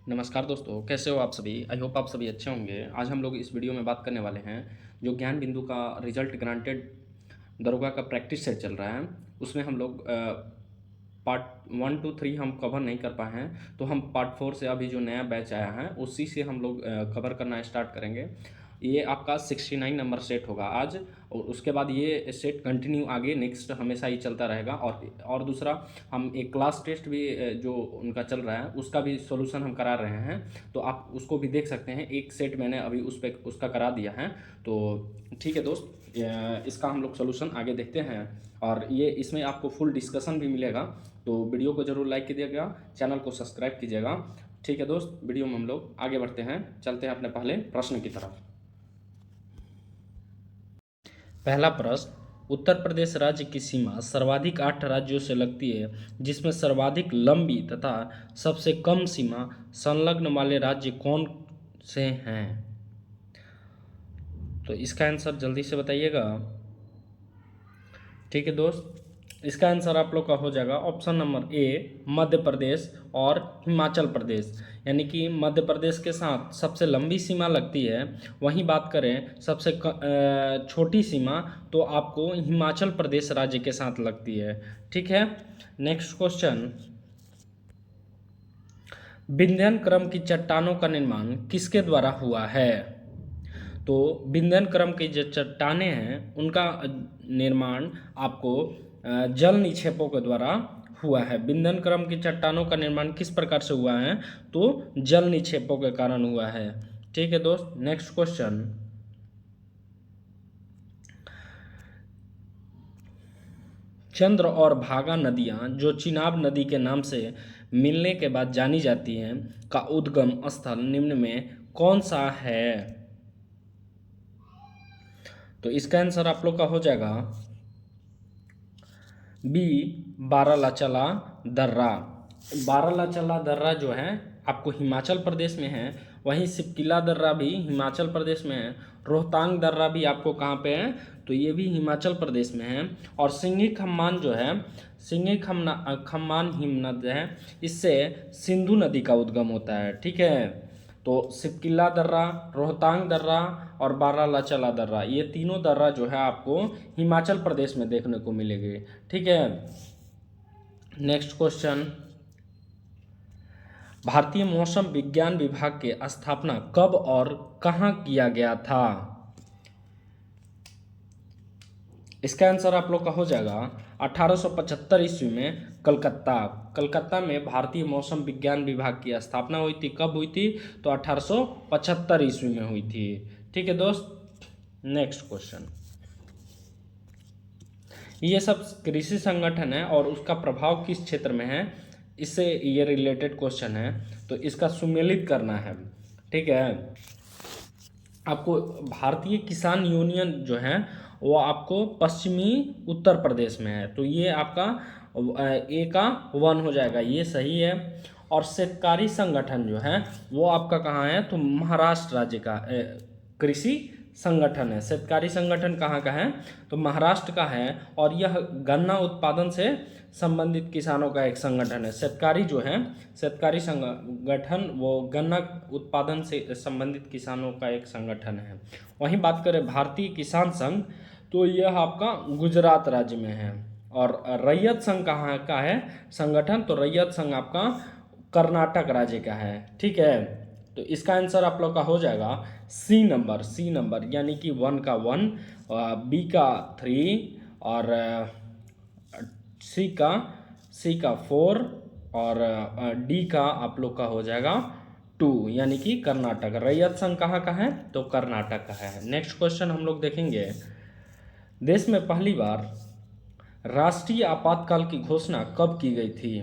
नमस्कार दोस्तों, कैसे हो आप सभी? आई होप आप सभी अच्छे होंगे। आज हम लोग इस वीडियो में बात करने वाले हैं जो ज्ञान बिंदु का रिजल्ट ग्रांटेड दरोगा का प्रैक्टिस सेट चल रहा है। उसमें हम लोग पार्ट 1 टू 3 हम कवर नहीं कर पाए हैं, तो हम पार्ट 4 से अभी जो नया बैच आया है उसी से हम लोग कवर करना स्टार्ट करेंगे। ये आपका 69 नंबर सेट होगा आज, और उसके बाद ये सेट कंटिन्यू आगे नेक्स्ट हमेशा ही चलता रहेगा। और दूसरा, हम एक क्लास टेस्ट भी जो उनका चल रहा है उसका भी सॉल्यूशन हम करा रहे हैं, तो आप उसको भी देख सकते हैं। एक सेट मैंने अभी उसका करा दिया है, तो ठीक है दोस्त, इसका हम लोग सॉल्यूशन आगे देखते हैं। और ये इसमें आपको फुल डिस्कशन भी मिलेगा, तो वीडियो को ज़रूर लाइक कीजिएगा, चैनल को सब्सक्राइब कीजिएगा। ठीक है दोस्त, वीडियो में हम लोग आगे बढ़ते हैं, चलते हैं अपने पहले प्रश्न की तरफ। पहला प्रश्न, उत्तर प्रदेश राज्य की सीमा सर्वाधिक 8 राज्यों से लगती है, जिसमें सर्वाधिक लंबी तथा सबसे कम सीमा संलग्न वाले राज्य कौन से हैं? तो इसका आंसर जल्दी से बताइएगा। ठीक है दोस्त, इसका आंसर आप लोग का हो जाएगा ऑप्शन नंबर ए, मध्य प्रदेश और हिमाचल प्रदेश। यानी कि मध्य प्रदेश के साथ सबसे लंबी सीमा लगती है। वहीं बात करें सबसे छोटी सीमा, तो आपको हिमाचल प्रदेश राज्य के साथ लगती है। ठीक है, नेक्स्ट क्वेश्चन, विंध्यन क्रम की चट्टानों का निर्माण किसके द्वारा हुआ है? तो विंध्यन क्रम की जो चट्टानें हैं उनका निर्माण आपको जल निक्षेपों के द्वारा हुआ है। विंध्यन क्रम की चट्टानों का निर्माण किस प्रकार से हुआ है? तो जल निक्षेपों के कारण हुआ है। ठीक है दोस्त, नेक्स्ट क्वेश्चन, चंद्र और भागा नदियां जो चिनाब नदी के नाम से मिलने के बाद जानी जाती हैं का उद्गम स्थल निम्न में कौन सा है? तो इसका आंसर आप लोग का हो जाएगा बी, बारालाचला दर्रा। बारालाचला दर्रा जो है आपको हिमाचल प्रदेश में है, वहीं सिपकिला दर्रा भी हिमाचल प्रदेश में है। रोहतांग दर्रा भी आपको कहाँ पे है? तो ये भी हिमाचल प्रदेश में है। और सिंघी खम्मान जो है, सिंघी खम्मान हिमनद है, इससे सिंधु नदी का उद्गम होता है। ठीक है, तो सिपकिला दर्रा, रोहतांग दर्रा और बारालाचला दर्रा, ये तीनों दर्रा जो है आपको हिमाचल प्रदेश में देखने को मिलेंगे। ठीक है, नेक्स्ट क्वेश्चन, भारतीय मौसम विज्ञान विभाग के स्थापना कब और कहाँ किया गया था? इसका आंसर आप लोग का हो जाएगा 1875 ईस्वी में कलकत्ता में भारतीय मौसम विज्ञान विभाग की स्थापना हुई थी। कब हुई थी? तो 1875 ईस्वी में हुई थी। ठीक है दोस्त, नेक्स्ट क्वेश्चन, ये सब कृषि संगठन है और उसका प्रभाव किस क्षेत्र में है, इससे ये रिलेटेड क्वेश्चन है, तो इसका सुमेलित करना है। ठीक है, आपको भारतीय किसान यूनियन जो है वो आपको पश्चिमी उत्तर प्रदेश में है, तो ये आपका ए का 1 हो जाएगा, ये सही है। और शेतकारी संगठन जो है वो आपका कहाँ है? तो महाराष्ट्र राज्य का कृषि संगठन है। शेतकारी संगठन कहाँ का है? तो महाराष्ट्र का है, और यह गन्ना उत्पादन से संबंधित किसानों का एक संगठन है। शेतकारी जो है, शेतकारी संगठन वो गन्ना उत्पादन से संबंधित किसानों का एक संगठन है। वहीं बात करें भारतीय किसान संघ, तो यह आपका गुजरात राज्य में है। और रैयत संघ कहाँ का है संगठन? तो रैयत संघ आपका कर्नाटक राज्य का है। ठीक है, तो इसका आंसर आप लोग का हो जाएगा सी नंबर, यानी कि 1 का 1, बी का 3 और सी का 4 और डी का आप लोग का हो जाएगा 2, यानी कि कर्नाटक। रैयत संघ कहाँ का है? तो कर्नाटक का है। नेक्स्ट क्वेश्चन हम लोग देखेंगे, देश में पहली बार राष्ट्रीय आपातकाल की घोषणा कब की गई थी?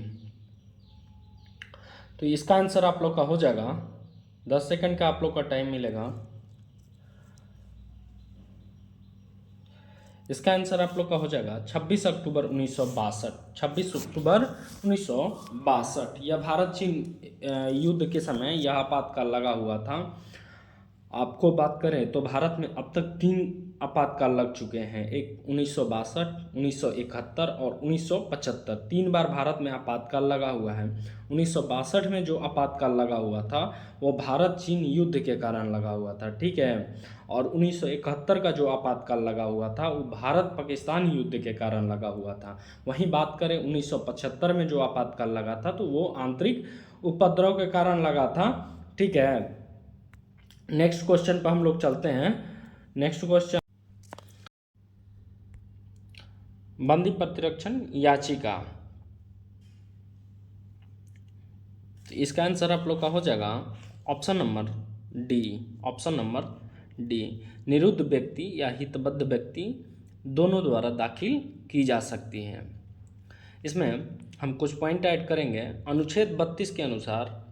तो इसका आंसर आप लोग का हो जाएगा, 10 सेकंड का आप लोग का टाइम मिलेगा। इसका आंसर आप लोग का हो जाएगा 26 अक्टूबर 1962। 26 अक्टूबर 1962, यह भारत चीन युद्ध के समय यह आपातकाल लगा हुआ था। आपको बात करें तो भारत में अब तक 3 आपातकाल लग चुके हैं। एक 1962, 1971 और 1975, 3 बार भारत में आपातकाल लगा हुआ है। 1962 में जो आपातकाल लगा हुआ था वो भारत चीन युद्ध के कारण लगा हुआ था, ठीक है। और 1971 का जो आपातकाल लगा हुआ था वो भारत पाकिस्तान युद्ध के कारण लगा हुआ था। वहीं बात करें 1975 में जो आपातकाल लगा था तो वो आंतरिक उपद्रव के कारण लगा था, ठीक है। नेक्स्ट क्वेश्चन पर हम लोग चलते हैं। नेक्स्ट क्वेश्चन, बंदी प्रतिरक्षण याचिका। तो इसका आंसर आप लोग का हो जाएगा option number D. Option number D, निरुद्ध व्यक्ति या हितबद्ध व्यक्ति दोनों द्वारा दाखिल की जा सकती हैं। इसमें हम कुछ पॉइंट ऐड करेंगे। अनुच्छेद 32 के अनुसार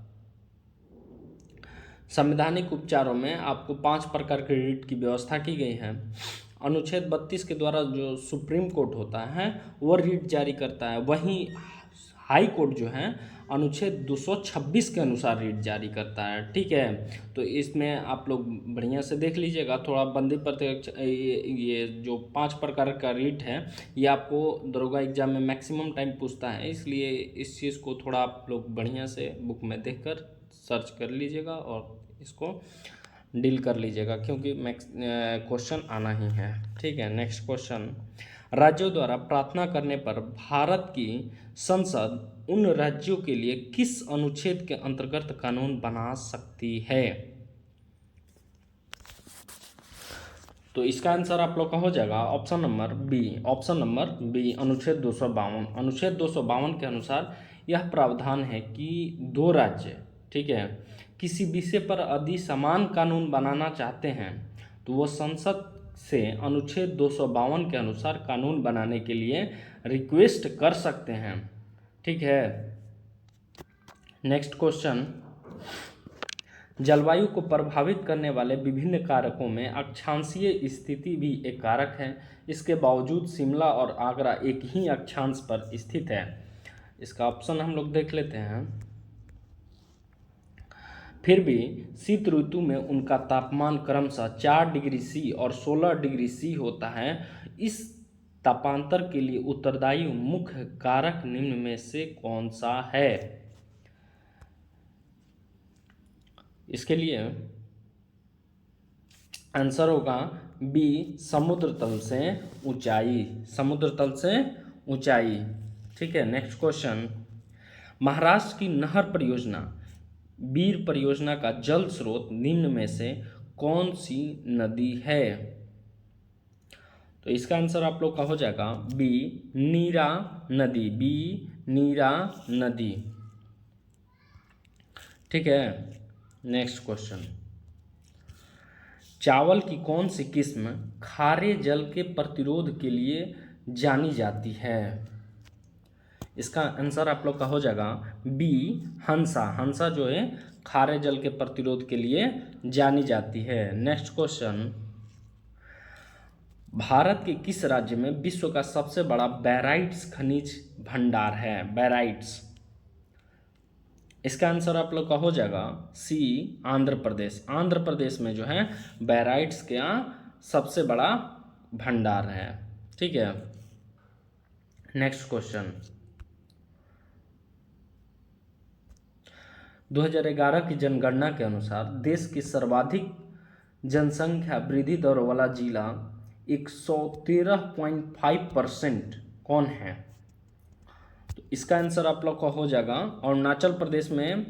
संवैधानिक उपचारों में आपको 5 प्रकार के रिट की व्यवस्था की गई है। अनुच्छेद 32 के द्वारा जो सुप्रीम कोर्ट होता है वो रिट जारी करता है, वहीं हाई कोर्ट जो है अनुच्छेद 226 के अनुसार रिट जारी करता है, ठीक है। तो इसमें आप लोग बढ़िया से देख लीजिएगा थोड़ा। बंदी प्रत्यक्ष ये जो 5 प्रकार का रिट है ये आपको दरोगा एग्जाम में मैक्सिमम टाइम पूछता है, इसलिए इस चीज़ को थोड़ा आप लोग बढ़िया से बुक में देखकर सर्च कर लीजिएगा और इसको डील कर लीजिएगा, क्योंकि क्वेश्चन आना ही है, ठीक है। नेक्स्ट क्वेश्चन, राज्यों द्वारा प्रार्थना करने पर भारत की संसद उन राज्यों के लिए किस अनुच्छेद के अंतर्गत कानून बना सकती है? तो इसका आंसर आप लोग का हो जाएगा option number B. Option number B, अनुच्छेद 252। अनुच्छेद 252 के अनुसार यह प्रावधान है कि 2 राज्य, ठीक है, किसी विषय पर यदि समान कानून बनाना चाहते हैं तो वो संसद से अनुच्छेद 252 के अनुसार कानून बनाने के लिए रिक्वेस्ट कर सकते हैं, ठीक है। नेक्स्ट क्वेश्चन, जलवायु को प्रभावित करने वाले विभिन्न कारकों में अक्षांशीय स्थिति भी एक कारक है। इसके बावजूद शिमला और आगरा एक ही अक्षांश पर स्थित है। इसका ऑप्शन हम लोग देख लेते हैं। फिर भी शीत ऋतु में उनका तापमान क्रमशः 4 डिग्री सी और 16 डिग्री सी होता है। इस तापांतर के लिए उत्तरदायी मुख्य कारक निम्न में से कौन सा है? इसके लिए आंसर होगा बी, समुद्र तल से ऊंचाई। समुद्र तल से ऊंचाई, ठीक है। नेक्स्ट क्वेश्चन, महाराष्ट्र की नहर परियोजना बीर परियोजना का जल स्रोत निम्न में से कौन सी नदी है? तो इसका आंसर आप लोग का हो जाएगा बी, नीरा नदी। बी, नीरा नदी, ठीक है। नेक्स्ट क्वेश्चन, चावल की कौन सी किस्म खारे जल के प्रतिरोध के लिए जानी जाती है? इसका आंसर आप लोग का हो जाएगा बी, हंसा। हंसा जो है खारे जल के प्रतिरोध के लिए जानी जाती है। नेक्स्ट क्वेश्चन, भारत के किस राज्य में विश्व का सबसे बड़ा बैराइट्स खनिज भंडार है? बैराइट्स, इसका आंसर आप लोग का हो जाएगा सी, आंध्र प्रदेश। आंध्र प्रदेश में जो है बैराइट्स के यहाँ सबसे बड़ा भंडार है, ठीक है। नेक्स्ट क्वेश्चन, 2011 की जनगणना के अनुसार देश की सर्वाधिक जनसंख्या वृद्धि दर वाला जिला 113.5% कौन है? तो इसका आंसर आप लोग का हो जाएगा अरुणाचल प्रदेश में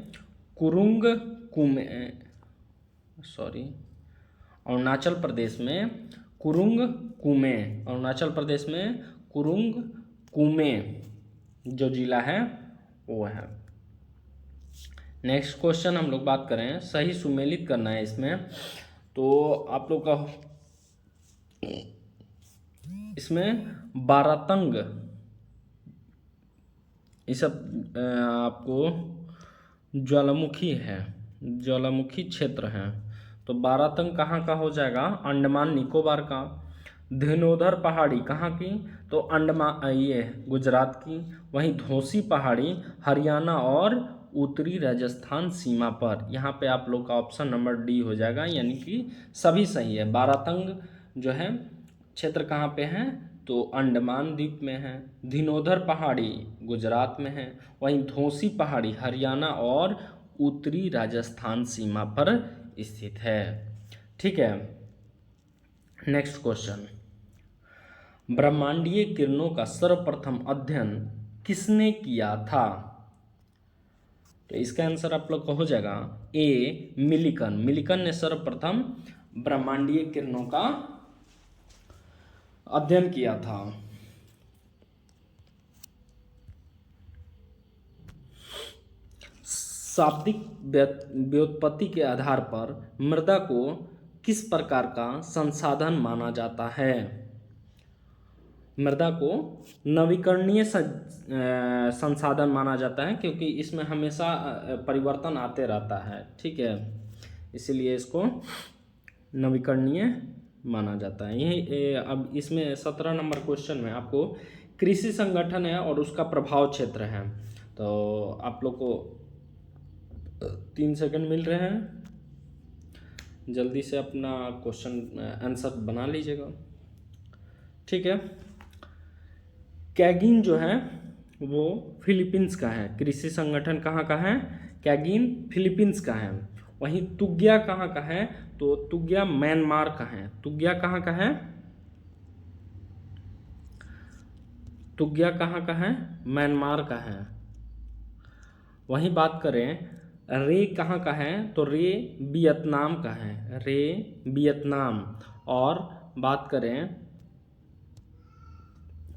कुरुंग कुमे, अरुणाचल प्रदेश में कुरुंग कुमे। अरुणाचल प्रदेश में कुरुंग कुमे जो जिला है वो है। नेक्स्ट क्वेश्चन हम लोग बात करें, सही सुमेलित करना है इसमें। तो आप लोग का इसमें बारातंग, ये सब आपको ज्वालामुखी है, ज्वालामुखी क्षेत्र है। तो बारातंग कहाँ का हो जाएगा? अंडमान निकोबार का। धेनुधर पहाड़ी कहाँ की? तो अंडमान, ये गुजरात की। वहीं धौसी पहाड़ी हरियाणा और उत्तरी राजस्थान सीमा पर। यहाँ पे आप लोग का ऑप्शन नंबर डी हो जाएगा, यानी कि सभी सही है। बारातंग जो है क्षेत्र कहाँ पे हैं, तो अंडमान द्वीप में है। धिनोधर पहाड़ी गुजरात में है। वहीं धौंसी पहाड़ी हरियाणा और उत्तरी राजस्थान सीमा पर स्थित है। ठीक है, नेक्स्ट क्वेश्चन, ब्रह्मांडीय किरणों का सर्वप्रथम अध्ययन किसने किया था? तो इसका आंसर आप लोग को हो जाएगा ए मिलिकन। मिलिकन ने सर्वप्रथम ब्रह्मांडीय किरणों का अध्ययन किया था। शाब्दिक व्युत्पत्ति के आधार पर मृदा को किस प्रकार का संसाधन माना जाता है? मृदा को नवीकरणीय संसाधन माना जाता है, क्योंकि इसमें हमेशा परिवर्तन आते रहता है। ठीक है, इसीलिए इसको नवीकरणीय माना जाता है। यही अब इसमें 17 नंबर क्वेश्चन में आपको कृषि संगठन है और उसका प्रभाव क्षेत्र है। तो आप लोग को 3 सेकंड मिल रहे हैं, जल्दी से अपना क्वेश्चन आंसर बना लीजिएगा। ठीक है, कैगिन जो है वो फिलीपींस का है। कृषि संगठन कहाँ का है? कैगिन फिलीपींस का है। वहीं तुग्या कहाँ का है? तो तुग्या म्यांमार का है। तुग्या कहाँ का है? तुग्या कहाँ का है? म्यांमार का है। वहीं बात करें रे कहाँ का है? तो रे वियतनाम का है। रे वियतनाम। और बात करें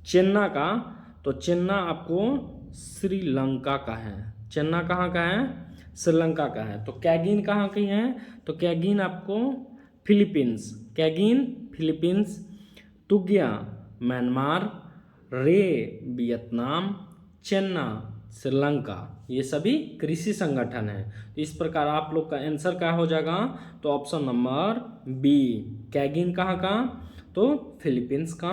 चेन्ना का, तो चेन्ना आपको श्रीलंका का है। चेन्ना कहाँ का है? श्रीलंका का है। तो कैगिन कहाँ की है? तो कैगिन आपको फिलीपींस। कैगिन फिलीपींस, तुग्या म्यांमार, रे वियतनाम, चेन्ना श्रीलंका, ये सभी कृषि संगठन है। तो इस प्रकार आप लोग का आंसर क्या हो जाएगा? तो ऑप्शन नंबर बी, कैगिन कहाँ का? तो फिलीपींस का,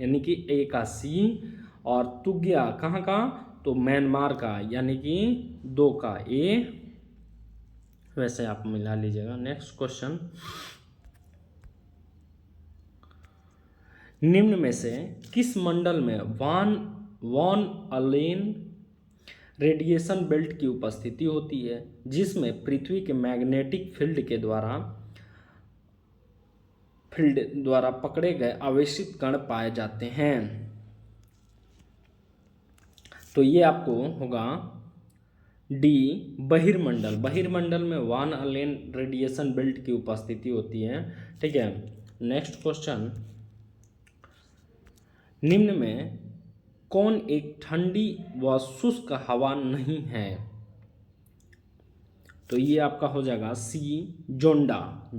यानी कि ए का सी। और तुग्या कहाँ का? तो म्यांमार का, यानी कि 2 का ए। वैसे आप मिला लीजिएगा। नेक्स्ट क्वेश्चन, निम्न में से किस मंडल में वॉन अलेन रेडिएशन बेल्ट की उपस्थिति होती है, जिसमें पृथ्वी के मैग्नेटिक फील्ड द्वारा पकड़े गए आवेशित कण पाए जाते हैं? तो ये आपको होगा डी बहिर्मंडल। बहिर्मंडल में वॉन अलेन रेडिएशन बेल्ट की उपस्थिति होती है। ठीक है, नेक्स्ट क्वेश्चन, निम्न में कौन एक ठंडी व शुष्क हवा नहीं है? तो ये आपका हो जाएगा सी जोंडा।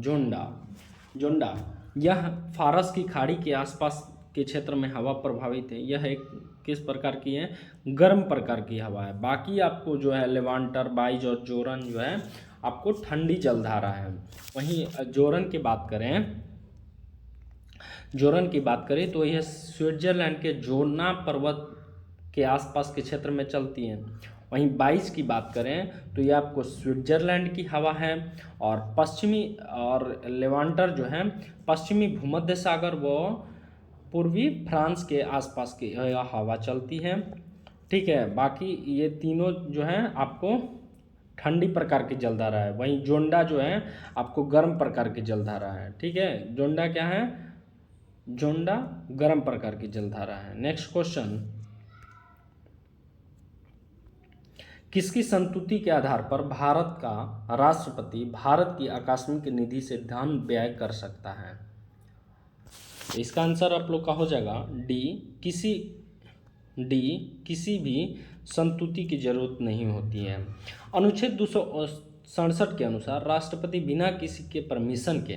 जोंडा यह फारस की खाड़ी के आसपास के क्षेत्र में हवा प्रभावित है। यह एक किस प्रकार की है? गर्म प्रकार की हवा है। बाकी आपको जो है लेवांटर, बाइज और जोरन जो है आपको ठंडी जलधारा है। वहीं जोरन की बात करें तो यह स्विट्जरलैंड के जोरना पर्वत के आसपास के क्षेत्र में चलती है। वहीं बाइज की बात करें तो ये आपको स्विट्जरलैंड की हवा है। और लेवांटर जो है पश्चिमी भूमध्य सागर व पूर्वी फ्रांस के आसपास की हवा चलती है। ठीक है, बाकी ये तीनों जो है आपको ठंडी प्रकार की जलधारा है। वहीं जोंडा जो है आपको गर्म प्रकार की जलधारा है। ठीक है, जोंडा क्या है? जोंडा गर्म प्रकार की जलधारा है। नेक्स्ट क्वेश्चन, किसकी संस्तुति के आधार पर भारत का राष्ट्रपति भारत की आकस्मिक निधि से धन व्यय कर सकता है? इसका आंसर आप लोग का हो जाएगा डी किसी भी संस्तुति की जरूरत नहीं होती है। अनुच्छेद 267 के अनुसार राष्ट्रपति बिना किसी के परमिशन के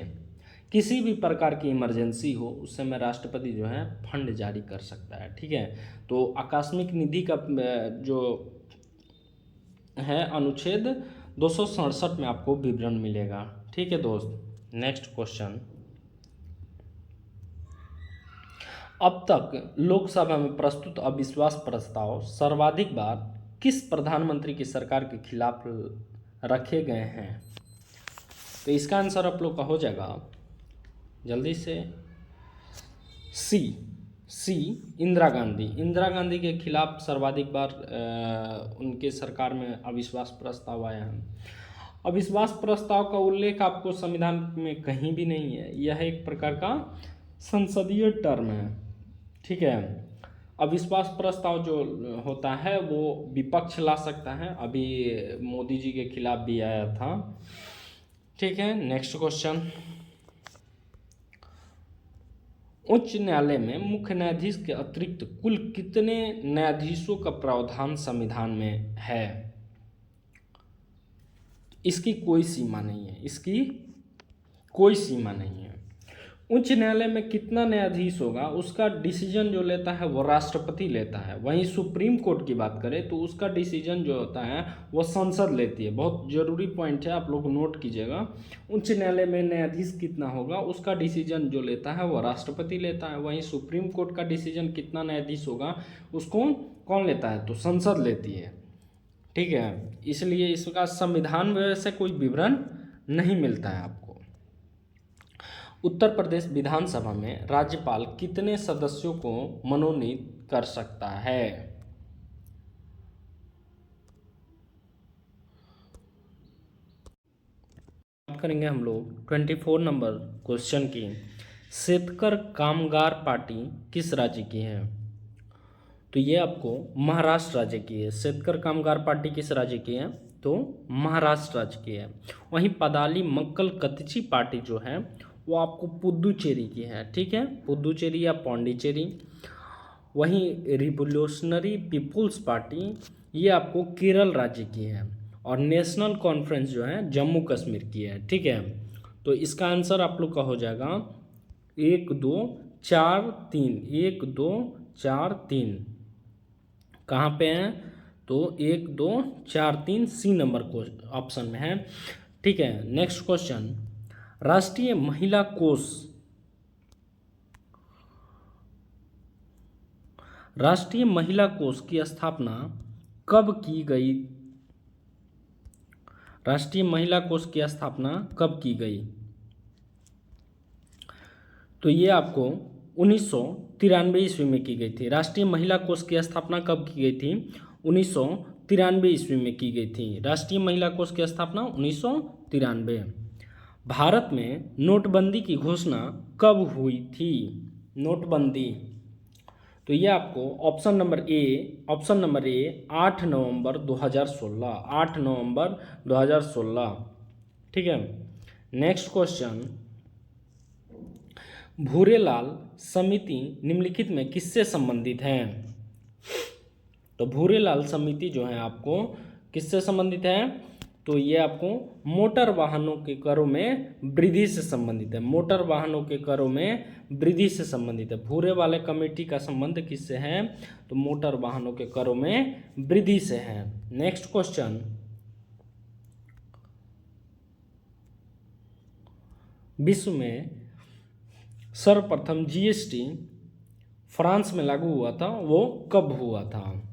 किसी भी प्रकार की इमरजेंसी हो उस समय राष्ट्रपति जो है फंड जारी कर सकता है। ठीक है, तो आकस्मिक निधि का जो है अनुच्छेद 267 में आपको विवरण मिलेगा। ठीक है दोस्त, नेक्स्ट क्वेश्चन, अब तक लोकसभा में प्रस्तुत अविश्वास प्रस्ताव सर्वाधिक बार किस प्रधानमंत्री की सरकार के खिलाफ रखे गए हैं? तो इसका आंसर आप लोग का हो जाएगा जल्दी से। सी सी इंदिरा गांधी। इंदिरा गांधी के खिलाफ सर्वाधिक बार उनके सरकार में अविश्वास प्रस्ताव आया है। अविश्वास प्रस्ताव का उल्लेख आपको संविधान में कहीं भी नहीं है। यह एक प्रकार का संसदीय टर्म है, ठीक है। अविश्वास प्रस्ताव जो होता है वो विपक्ष ला सकता है। अभी मोदी जी के खिलाफ भी आया था, ठीक है। नेक्स्ट क्वेश्चन, उच्च न्यायालय में मुख्य न्यायाधीश के अतिरिक्त कुल कितने न्यायाधीशों का प्रावधान संविधान में है? इसकी कोई सीमा नहीं है, इसकी कोई सीमा नहीं है। उच्च न्यायालय में कितना न्यायाधीश होगा उसका डिसीजन जो लेता है वो राष्ट्रपति लेता है। वहीं सुप्रीम कोर्ट की बात करें तो उसका डिसीजन जो होता है वो संसद लेती है। बहुत जरूरी पॉइंट है, आप लोग नोट कीजिएगा। उच्च न्यायालय में न्यायाधीश कितना होगा उसका डिसीजन जो लेता है वो राष्ट्रपति लेता है। वहीं सुप्रीम कोर्ट का डिसीजन कितना न्यायाधीश होगा उसको कौन लेता है? तो संसद लेती है, ठीक है। इसलिए इसका संविधान में से कोई विवरण नहीं मिलता है आपको। उत्तर प्रदेश विधानसभा में राज्यपाल कितने सदस्यों को मनोनीत कर सकता है? बात करेंगे हम लोग 24 नंबर क्वेश्चन की। शेतकर कामगार पार्टी किस राज्य की है? तो ये आपको महाराष्ट्र राज्य की है। शेतकर कामगार पार्टी किस राज्य की है? तो महाराष्ट्र राज्य की है। वहीं पदाली मक्कल कतची पार्टी जो है वो आपको पुदुचेरी की है, ठीक है, पुदुचेरी या पौंडीचेरी। वहीं रिवोल्यूशनरी पीपुल्स पार्टी ये आपको केरल राज्य की है। और नेशनल कॉन्फ्रेंस जो है जम्मू कश्मीर की है, ठीक है। तो इसका आंसर आप लोग का हो जाएगा 1 2 4 3, 1 2 4 3। कहाँ पे हैं? तो 1 2 4 3 सी नंबर को ऑप्शन में है, ठीक है। नेक्स्ट क्वेश्चन, राष्ट्रीय महिला कोष, राष्ट्रीय महिला कोष की स्थापना कब की गई? राष्ट्रीय महिला कोष की स्थापना कब की गई? तो ये आपको 1993 ईस्वी में की गई थी। राष्ट्रीय महिला कोष की स्थापना कब की गई थी? 1993 ईस्वी में की गई थी। राष्ट्रीय महिला कोष की स्थापना 1993। भारत में नोटबंदी की घोषणा कब हुई थी? नोटबंदी, तो ये आपको ऑप्शन नंबर ए 8 नवंबर 2016, 8 नवंबर 2016, ठीक है। नेक्स्ट क्वेश्चन, भूरेलाल समिति निम्नलिखित में किससे संबंधित है? तो भूरेलाल समिति जो है आपको किससे संबंधित है? तो ये आपको मोटर वाहनों के करों में वृद्धि से संबंधित है। मोटर वाहनों के करों में वृद्धि से संबंधित है। भूरे वाले कमेटी का संबंध किससे है? तो मोटर वाहनों के करों में वृद्धि से है। नेक्स्ट क्वेश्चन, विश्व में सर्वप्रथम जीएसटी फ्रांस में लागू हुआ था, वो कब हुआ था?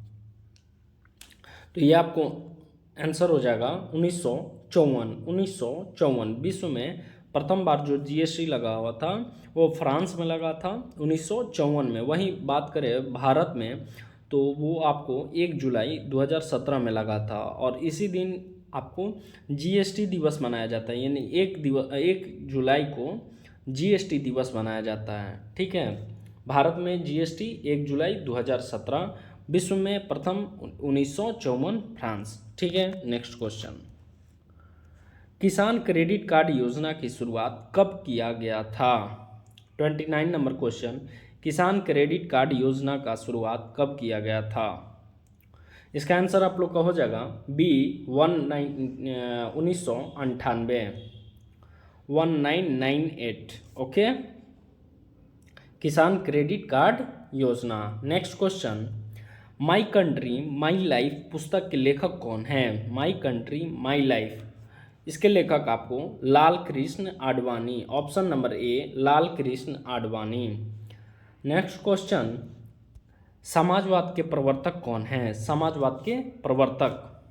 तो ये आपको आंसर हो जाएगा 1954। विश्व में प्रथम बार जो जीएसटी लगा हुआ था वो फ्रांस में लगा था 1954 में। वहीं बात करें भारत में तो वो आपको 1 जुलाई 2017 में लगा था। और इसी दिन आपको जीएसटी दिवस मनाया जाता है, यानी 1 जुलाई को जीएसटी दिवस मनाया जाता है, ठीक है। भारत में जीएसटी 1 जुलाई 2017, विश्व में प्रथम 1954 फ्रांस, ठीक है। नेक्स्ट क्वेश्चन, किसान क्रेडिट कार्ड योजना की शुरुआत कब किया गया था? 29 नंबर क्वेश्चन, किसान क्रेडिट कार्ड योजना का शुरुआत कब किया गया था? इसका आंसर आप लोग का हो जाएगा बी 1998, ओके। किसान क्रेडिट कार्ड योजना। Next question, my country my life पुस्तक के लेखक कौन है? माई कंट्री माई लाइफ, इसके लेखक आपको Lal Krishna Advani, option number A Lal Krishna Advani. Next question, समाजवाद के प्रवर्तक कौन हैं? समाजवाद के प्रवर्तक,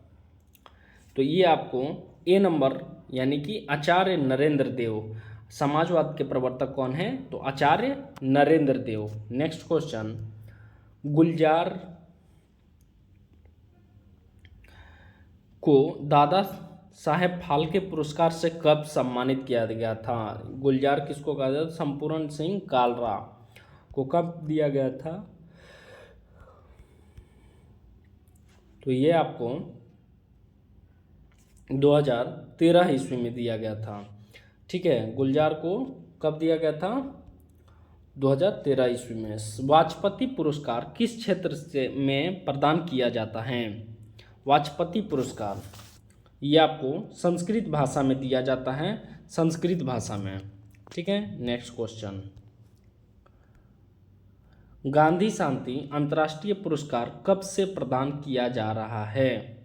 तो ये आपको ए नंबर यानी कि आचार्य नरेंद्र देव समाजवाद के प्रवर्तक कौन है? तो आचार्य नरेंद्र देव। नेक्स्ट क्वेश्चन, गुलजार को दादा साहेब फाल्के पुरस्कार से कब सम्मानित किया गया था? गुलजार किसको कहा जाता है? संपूर्ण सिंह कालरा को कब दिया गया था? तो ये आपको 2013 ईस्वी में दिया गया था। ठीक है, गुलजार को कब दिया गया था? 2013 ईस्वी में। वाजपेयी पुरस्कार किस क्षेत्र से में प्रदान किया जाता है? वाजपेयी पुरस्कार ये आपको संस्कृत भाषा में दिया जाता है, संस्कृत भाषा में। ठीक है, नेक्स्ट क्वेश्चन, गांधी शांति अंतर्राष्ट्रीय पुरस्कार कब से प्रदान किया जा रहा है?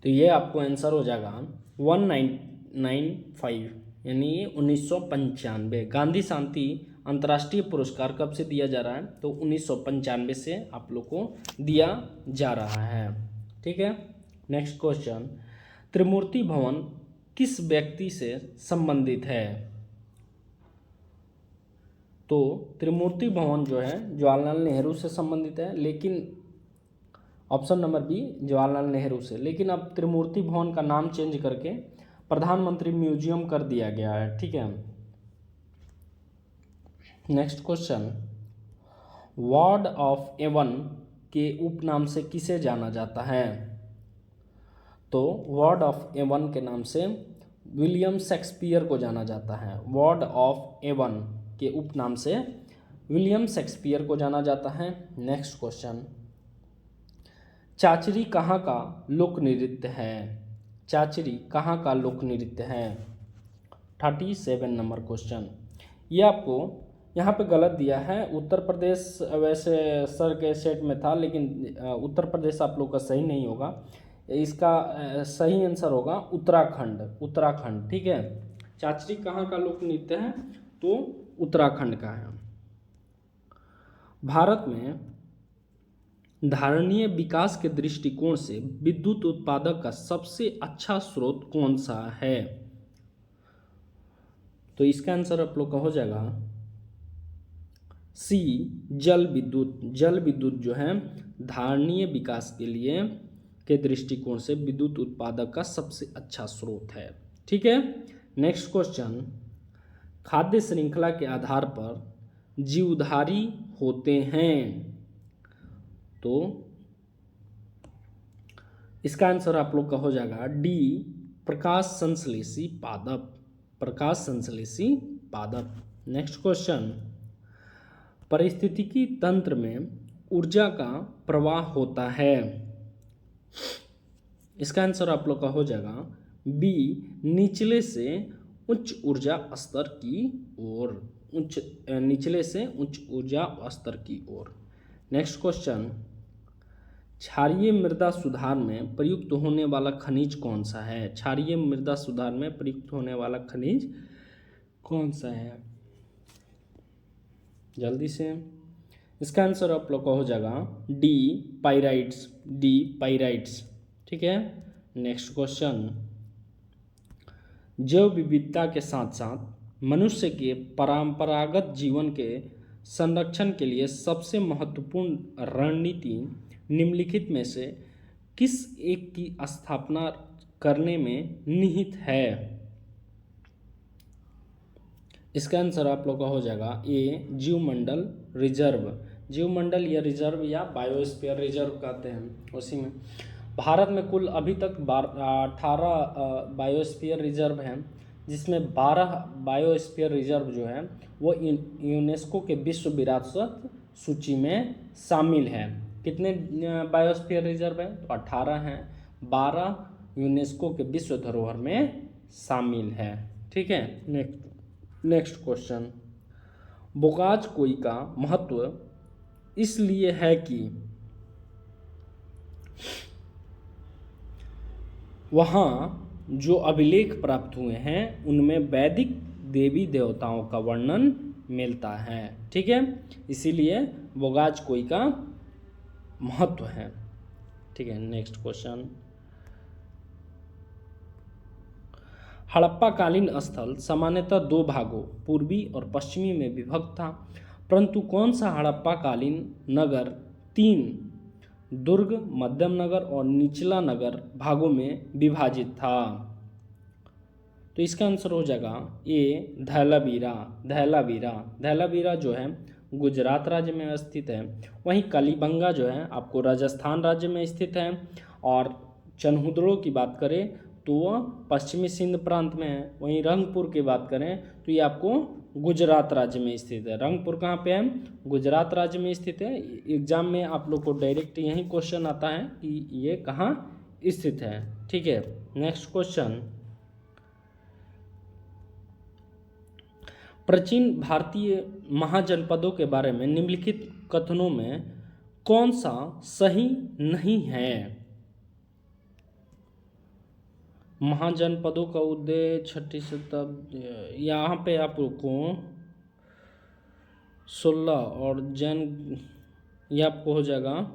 तो ये आपको आंसर हो जाएगा 1995 यानी 1995। गांधी शांति अंतर्राष्ट्रीय पुरस्कार कब से दिया जा रहा है? तो 1995 से आप लोग को दिया जा रहा है। ठीक है, नेक्स्ट क्वेश्चन, त्रिमूर्ति भवन किस व्यक्ति से संबंधित है? तो त्रिमूर्ति भवन जो है जवाहरलाल नेहरू से संबंधित है, लेकिन option number B Jawaharlal Nehru से, लेकिन अब त्रिमूर्ति भवन का नाम चेंज करके प्रधानमंत्री म्यूजियम कर दिया गया है। ठीक है, next question, bard of Avon के उपनाम से किसे जाना जाता है? तो वार्ड ऑफ एवन के नाम से विलियम शेक्सपियर को जाना जाता है। वार्ड ऑफ एवन के उपनाम से विलियम शेक्सपियर को जाना जाता है। नेक्स्ट क्वेश्चन, चाचरी कहाँ का लोक नृत्य है? चाचरी कहाँ का लोक नृत्य है? 37 नंबर क्वेश्चन। ये आपको यहाँ पे गलत दिया है, उत्तर प्रदेश वैसे सर के सेट में था, लेकिन उत्तर प्रदेश आप लोग का सही नहीं होगा। इसका सही आंसर होगा उत्तराखंड। उत्तराखंड, ठीक है। चाचरी कहाँ का लोक नृत्य है? तो उत्तराखंड का है। भारत में धारणीय विकास के दृष्टिकोण से विद्युत उत्पादक का सबसे अच्छा स्रोत कौन सा है? तो इसका आंसर आप लोग का हो जाएगा सी, जल विद्युत। जल विद्युत जो है धारणीय विकास के लिए के दृष्टिकोण से विद्युत उत्पादक का सबसे अच्छा स्रोत है। ठीक है, नेक्स्ट क्वेश्चन, खाद्य श्रृंखला के आधार पर जीवधारी होते हैं। तो इसका आंसर आप लोग का हो जाएगा डी, प्रकाश संश्लेषी पादप। प्रकाश संश्लेषी पादप। नेक्स्ट क्वेश्चन, पारिस्थितिकी तंत्र में ऊर्जा का प्रवाह होता है। इसका आंसर आप लोग का हो जाएगा बी, निचले से उच्च ऊर्जा स्तर की ओर। निचले से उच्च ऊर्जा स्तर की ओर। नेक्स्ट क्वेश्चन, क्षारीय मृदा सुधार में प्रयुक्त होने वाला खनिज कौन सा है? क्षारीय मृदा सुधार में प्रयुक्त होने वाला खनिज कौन सा है? जल्दी से। इसका आंसर आप लोग का हो जाएगा डी, पाइराइट्स। D, pyrites. ठीक है, नेक्स्ट क्वेश्चन, जैव विविधता के साथ साथ मनुष्य के परंपरागत जीवन के संरक्षण के लिए सबसे महत्वपूर्ण रणनीति निम्नलिखित में से किस एक की स्थापना करने में निहित है? इसका आंसर आप लोग का हो जाएगा ए, जीवमंडल रिजर्व। जीवमंडल या रिजर्व या बायोस्फीयर रिजर्व कहते हैं उसी में। भारत में कुल अभी तक 18 बायोस्फीयर रिजर्व हैं, जिसमें 12 बायोस्फीयर रिजर्व जो है वो यूनेस्को के विश्व विरासत सूची में शामिल है। कितने बायोस्फीयर रिजर्व हैं? तो 18 हैं। 12 यूनेस्को के विश्व धरोहर में शामिल है। ठीक है, नेक्स्ट क्वेश्चन, बोगाज कोई का महत्व इसलिए है कि वहाँ जो अभिलेख प्राप्त हुए हैं उनमें वैदिक देवी देवताओं का वर्णन मिलता है। ठीक है, इसीलिए बोगाज कोई का महत्व है। ठीक है, नेक्स्ट क्वेश्चन, हड़प्पाकालीन स्थल सामान्यतः दो भागों पूर्वी और पश्चिमी में विभक्त था, परंतु कौन सा हड़प्पाकालीन नगर तीन दुर्ग, मध्यम नगर और निचला नगर भागों में विभाजित था? तो इसका आंसर हो जाएगा ए धैलावीरा। धैलावीरा धैलावीरा जो है गुजरात राज्य में स्थित है। वहीं कलीबंगा जो है आपको राजस्थान राज्य में स्थित है। और चनहुदड़ो की बात करें तो वह पश्चिमी सिंध प्रांत में है। वहीं रंगपुर की बात करें तो ये आपको गुजरात राज्य में स्थित है। रंगपुर कहाँ पे है? गुजरात राज्य में स्थित है। एग्जाम में आप लोग को डायरेक्ट यही क्वेश्चन आता है कि ये कहाँ स्थित है। ठीक है, नेक्स्ट क्वेश्चन। प्राचीन भारतीय महाजनपदों के बारे में निम्नलिखित कथनों में कौन सा सही नहीं है? महाजनपदों का उदय 6वीं शताब्दी, यहाँ पे आपको 16 और जैन, ये आपको हो जाएगा।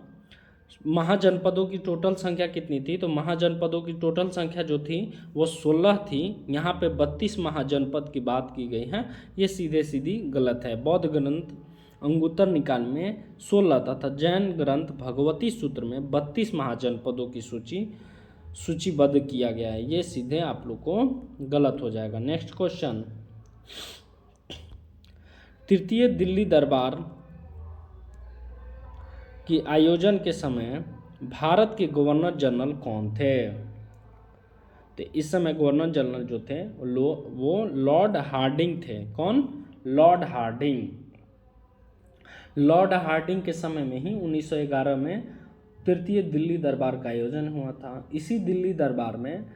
महाजनपदों की टोटल संख्या कितनी थी? तो महाजनपदों की टोटल संख्या जो थी वो 16 थी। यहाँ पे 32 महाजनपद की बात की गई है, ये सीधे सीधी गलत है। बौद्ध ग्रंथ अंगुत्तर निकाय में 16 तथा जैन ग्रंथ भगवती सूत्र में 32 महाजनपदों की सूचीबद्ध किया गया है। ये सीधे आप लोग को गलत हो जाएगा। Next question. तृतीय दिल्ली दरबार की आयोजन के समय भारत के गवर्नर जनरल कौन थे? तो इस समय गवर्नर जनरल जो थे वो लॉर्ड हार्डिंग थे। कौन? Lord Hardinge. लॉर्ड हार्डिंग के समय में ही 1911 में तृतीय दिल्ली दरबार का आयोजन हुआ था। इसी दिल्ली दरबार में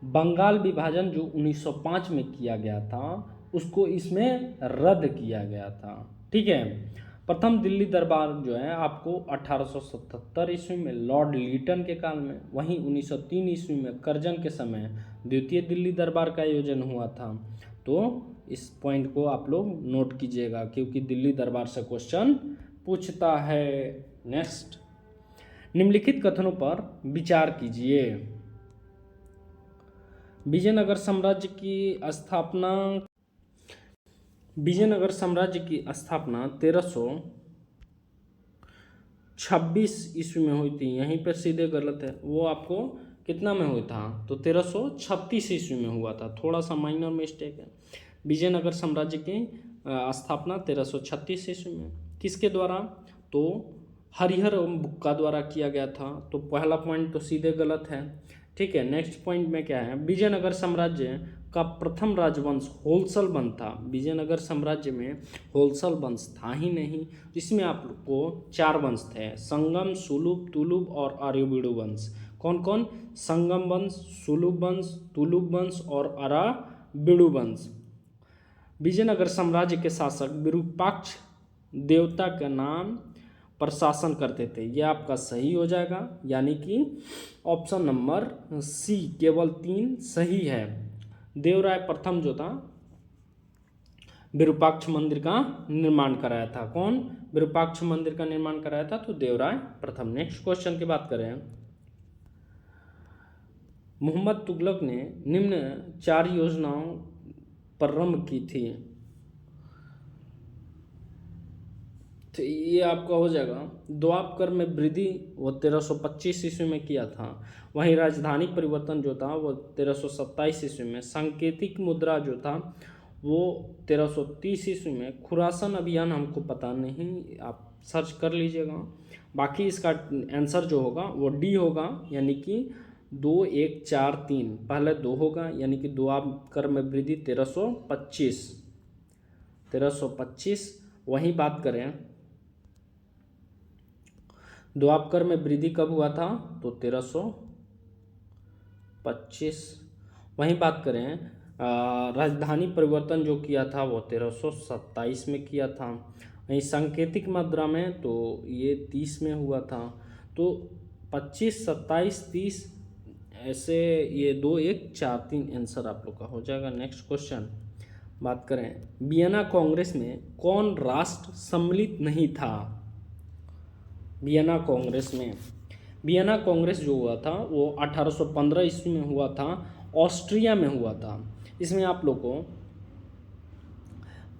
बंगाल विभाजन जो 1905 में किया गया था उसको इसमें रद्द किया गया था। ठीक है, प्रथम दिल्ली दरबार जो है आपको 1877 ईस्वी में लॉर्ड लीटन के काल में, वहीं 1903 ईस्वी में कर्जन के समय द्वितीय दिल्ली दरबार का आयोजन हुआ था। तो इस पॉइंट को आप लोग नोट कीजिएगा क्योंकि दिल्ली दरबार से क्वेश्चन पूछता है। नेक्स्ट, निम्नलिखित कथनों पर विचार कीजिए। विजयनगर साम्राज्य की स्थापना 1326 ईस्वी में हुई थी। यहीं पर सीधे गलत है। वो आपको कितना में हुआ था? तो 1336 ईस्वी में हुआ था। थोड़ा सा माइनर मिस्टेक है। विजयनगर साम्राज्य की स्थापना 1336 ईस्वी में किसके द्वारा? तो हरिहर एवं बुक्का द्वारा किया गया था। तो पहला पॉइंट तो सीधे गलत है। ठीक है, नेक्स्ट पॉइंट में क्या है? विजयनगर साम्राज्य का प्रथम राजवंश होलसल वंश था। विजयनगर साम्राज्य में होलसल वंश था ही नहीं। इसमें आप लोग को 4 वंश थे, संगम, सुलुभ, तुलुभ और आर्यवीडु वंश। कौन कौन? संगम वंश, सुलुभ वंश, तुलुभ वंश और आर्यवीडु वंश। विजयनगर साम्राज्य के शासक विरूपाक्ष देवता के नाम पर शासन करते थे। यह आपका सही हो जाएगा, यानी कि ऑप्शन नंबर सी केवल 3 सही है। देवराय प्रथम जो था विरूपाक्ष मंदिर का निर्माण कराया था। कौन? विरूपाक्ष मंदिर का निर्माण कराया था, तो देवराय प्रथम। नेक्स्ट क्वेश्चन की बात करें। मोहम्मद तुगलक ने निम्न 4 योजनाओं प्रारंभ की थी। तो ये आपका हो जाएगा द्वापर में वृद्धि, वो 1325 ईस्वी में किया था। वहीं राजधानी परिवर्तन जो था वो 1327 ईस्वी में। सांकेतिक मुद्रा जो था वो 1330 ईस्वी में। खुरासन अभियान हमको पता नहीं, आप सर्च कर लीजिएगा। बाकी इसका आंसर जो होगा वो डी होगा, यानी कि 2 1 4 3। पहले 2 होगा, यानी कि द्वापर में वृद्धि 1325। वहीं बात करें द्वापर में वृद्धि कब हुआ था? तो 1325। वहीं बात करें राजधानी परिवर्तन जो किया था वो 1327 में किया था। वहीं सांकेतिक मुद्रा में तो ये 30 में हुआ था। तो 25, 27, 30 ऐसे ये 2 1 4 3 आंसर आप लोग का हो जाएगा। नेक्स्ट क्वेश्चन बात करें, वियना कांग्रेस में कौन राष्ट्र सम्मिलित नहीं था? वियना कांग्रेस जो हुआ था वो 1815 ईस्वी में हुआ था ऑस्ट्रिया में हुआ था। इसमें आप लोग को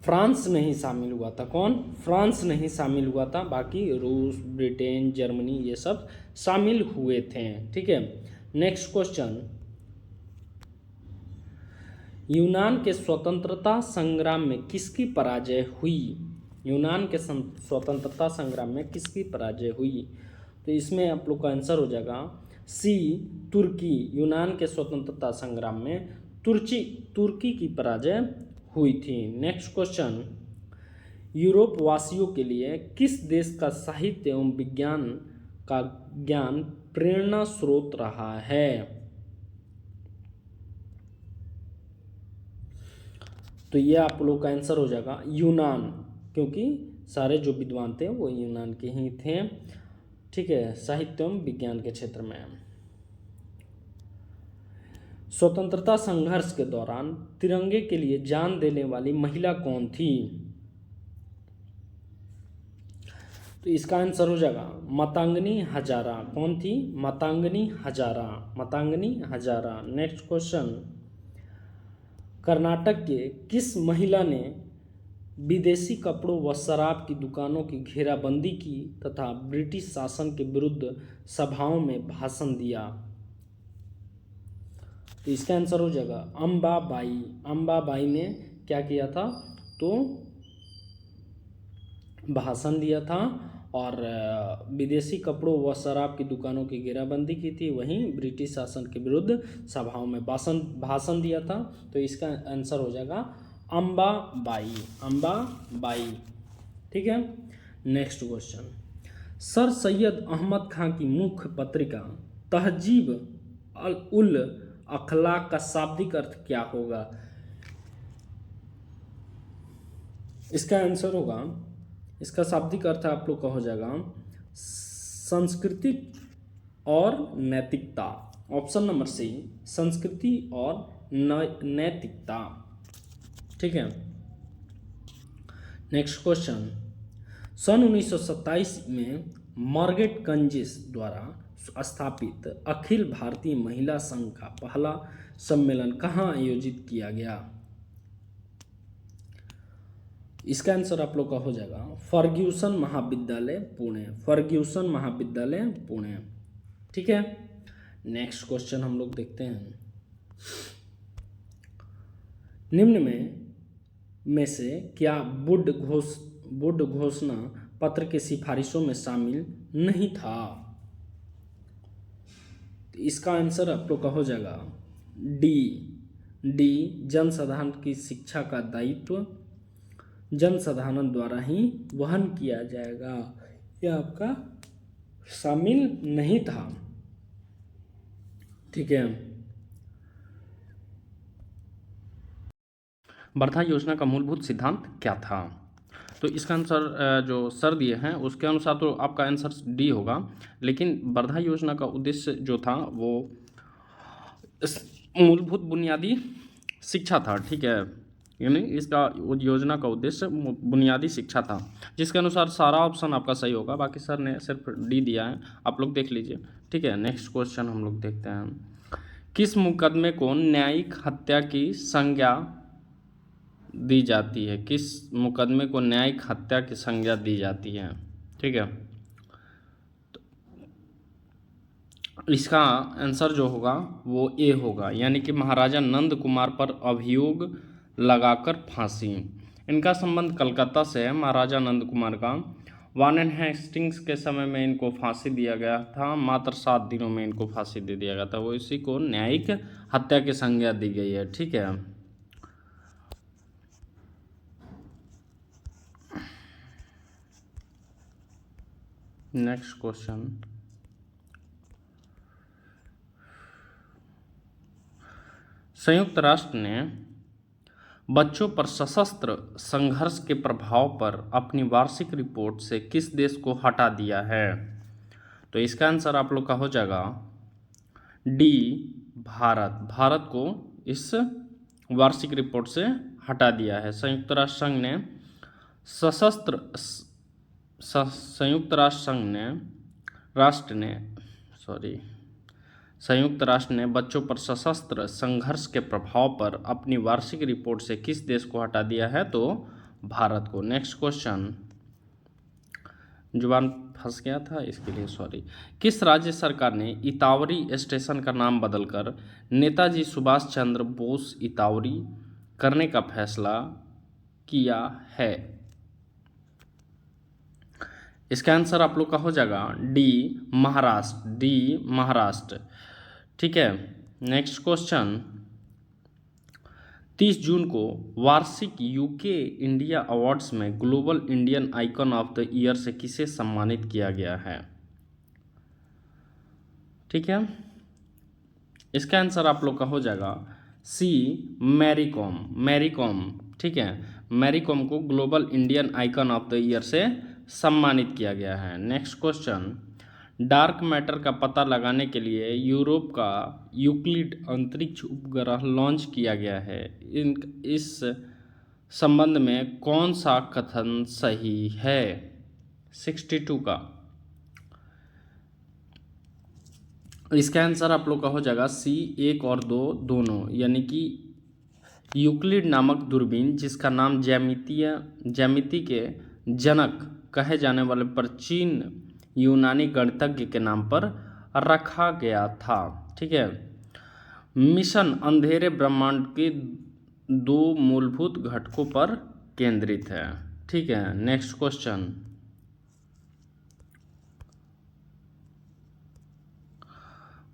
फ्रांस नहीं शामिल हुआ था। कौन? फ्रांस नहीं शामिल हुआ था, बाकी रूस, ब्रिटेन, जर्मनी ये सब शामिल हुए थे। ठीक है, नेक्स्ट क्वेश्चन, यूनान के स्वतंत्रता संग्राम में किसकी पराजय हुई? यूनान के स्वतंत्रता संग्राम में किसकी पराजय हुई? तो इसमें आप लोग का आंसर हो जाएगा सी, तुर्की। यूनान के स्वतंत्रता संग्राम में तुर्की की पराजय हुई थी। नेक्स्ट क्वेश्चन, यूरोप वासियों के लिए किस देश का साहित्य एवं विज्ञान का ज्ञान प्रेरणा स्रोत रहा है? तो ये आप लोग का आंसर हो जाएगा यूनान, क्योंकि सारे जो विद्वान थे वो यूनान के ही थे। ठीक है, साहित्य एवं विज्ञान के क्षेत्र में। स्वतंत्रता संघर्ष के दौरान तिरंगे के लिए जान देने वाली महिला कौन थी? तो इसका आंसर हो जाएगा मातंगी हजारा। कौन थी? मातंगी हजारा, मातंगी हजारा। नेक्स्ट क्वेश्चन, कर्नाटक के किस महिला ने विदेशी कपड़ों व शराब की दुकानों की घेराबंदी की तथा ब्रिटिश शासन के विरुद्ध सभाओं में भाषण दिया? तो इसका आंसर हो जाएगा अंबाबाई। अंबाबाई ने क्या किया था? तो भाषण दिया था और विदेशी कपड़ों व शराब की दुकानों की घेराबंदी की थी, वहीं ब्रिटिश शासन के विरुद्ध सभाओं में भाषण दिया था। तो इसका आंसर हो जाएगा अंबाबाई, अंबाबाई। ठीक है, next question, sir Syed Ahmad Khan की मुख्य पत्रिका तहजीब उल अखलाक का शाब्दिक अर्थ क्या होगा? इसका आंसर होगा, इसका शाब्दिक अर्थ आप लोग का हो जाएगा संस्कृति और नैतिकता। ऑप्शन नंबर सी, संस्कृति और नैतिकता। ठीक है, नेक्स्ट क्वेश्चन, सन 1927 में मार्गरेट कंजिस द्वारा स्थापित अखिल भारतीय महिला संघ का पहला सम्मेलन कहाँ आयोजित किया गया? इसका आंसर आप लोग का हो जाएगा फर्ग्यूसन महाविद्यालय पुणे, फर्ग्यूसन महाविद्यालय पुणे। ठीक है, नेक्स्ट क्वेश्चन हम लोग देखते हैं, निम्न में से क्या वुड घोषणा पत्र की सिफारिशों में शामिल नहीं था? तो इसका आंसर आप लोग का हो जाएगा डी, जनसाधारण की शिक्षा का दायित्व जनसाधारण द्वारा ही वहन किया जाएगा, यह आपका शामिल नहीं था। ठीक है, वर्धा योजना का मूलभूत सिद्धांत क्या था? तो इसका आंसर जो सर दिए हैं उसके अनुसार तो आपका आंसर डी होगा, लेकिन वर्धा योजना का उद्देश्य जो था वो मूलभूत बुनियादी शिक्षा था। ठीक है, यानी इसका योजना का उद्देश्य बुनियादी शिक्षा था, जिसके अनुसार सारा ऑप्शन आपका सही होगा, बाकी सर ने सिर्फ डी दिया है, आप लोग देख लीजिए। ठीक है, नेक्स्ट क्वेश्चन हम लोग देखते हैं, किस मुकदमे को न्यायिक हत्या की संज्ञा दी जाती है? किस मुकदमे को न्यायिक हत्या की संज्ञा दी जाती है? ठीक है, तो इसका आंसर जो होगा वो ए होगा, यानी कि महाराजा नंद कुमार पर अभियोग लगाकर फांसी। इनका संबंध कलकत्ता से है। महाराजा नंद कुमार का वारेन हेस्टिंग्स के समय में इनको फांसी दिया गया था, मात्र 7 दिनों में इनको फांसी दे दिया गया था, वो इसी को न्यायिक हत्या की संज्ञा दी गई है। ठीक है, नेक्स्ट क्वेश्चन, संयुक्त राष्ट्र ने बच्चों पर सशस्त्र संघर्ष के प्रभाव पर अपनी वार्षिक रिपोर्ट से किस देश को हटा दिया है? तो इसका आंसर आप लोग का हो जाएगा डी, भारत। भारत को इस वार्षिक रिपोर्ट से हटा दिया है। संयुक्त राष्ट्र संघ ने संयुक्त राष्ट्र संघ ने संयुक्त राष्ट्र ने बच्चों पर सशस्त्र संघर्ष के प्रभाव पर अपनी वार्षिक रिपोर्ट से किस देश को हटा दिया है? तो भारत को। नेक्स्ट क्वेश्चन, जुबान फंस गया था इसके लिए सॉरी। किस राज्य सरकार ने इतावरी स्टेशन का नाम बदलकर नेताजी सुभाष चंद्र बोस इतावरी करने का फैसला किया है? इसका आंसर आप लोग का हो जाएगा डी महाराष्ट्र, डी महाराष्ट्र। ठीक है, नेक्स्ट क्वेश्चन, 30 जून को वार्षिक यूके इंडिया अवार्ड्स में global Indian icon of the year से किसे सम्मानित किया गया है? ठीक है, इसका आंसर आप लोग का हो जाएगा सी मैरी कॉम, मैरी कॉम। ठीक है, मैरी कॉम को global Indian icon of the year से सम्मानित किया गया है। नेक्स्ट क्वेश्चन, डार्क मैटर का पता लगाने के लिए यूरोप का यूक्लिड अंतरिक्ष उपग्रह लॉन्च किया गया है। इस संबंध में कौन सा कथन सही है? 62 का। इसका आंसर आप लोग का हो जाएगा सी 1 और 2 दोनों, यानी कि यूक्लिड नामक दूरबीन जिसका नाम ज्यामिति के जनक कहे जाने वाले प्राचीन यूनानी गणितज्ञ के नाम पर रखा गया था। ठीक है, मिशन अंधेरे ब्रह्मांड के 2 मूलभूत घटकों पर केंद्रित है। ठीक है, नेक्स्ट क्वेश्चन,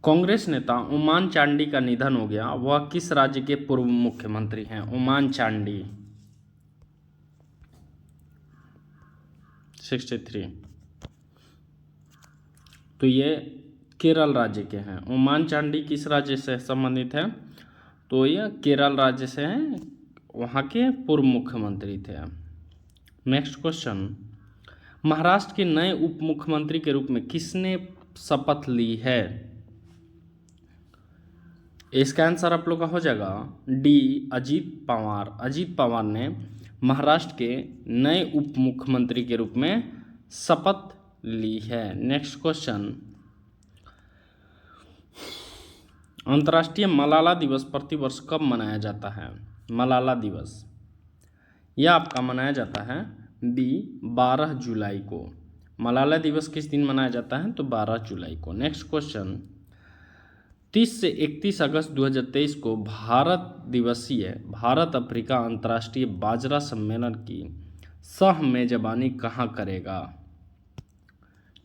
कांग्रेस नेता उमान चांडी का निधन हो गया, वह किस राज्य के पूर्व मुख्यमंत्री हैं? उमान चांडी। 63, तो ये केरल राज्य के हैं। उमान चांडी किस राज्य से संबंधित है? तो ये केरल राज्य से हैं, वहाँ के पूर्व मुख्यमंत्री थे। नेक्स्ट क्वेश्चन, महाराष्ट्र के नए उप मुख्यमंत्री के रूप में किसने शपथ ली है? इसका आंसर आप लोग का हो जाएगा डी अजीत पवार। अजीत पवार ने महाराष्ट्र के नए उप मुख्यमंत्री के रूप में शपथ ली है। नेक्स्ट क्वेश्चन, अंतर्राष्ट्रीय मलाला दिवस प्रतिवर्ष कब मनाया जाता है? मलाला दिवस यह आपका मनाया जाता है डी 12 जुलाई को। मलाला दिवस किस दिन मनाया जाता है? तो 12 जुलाई को। नेक्स्ट क्वेश्चन, 30 से 31 अगस्त 2023 को भारत दिवसीय भारत अफ्रीका अंतर्राष्ट्रीय बाजरा सम्मेलन की सह मेजबानी कहाँ करेगा?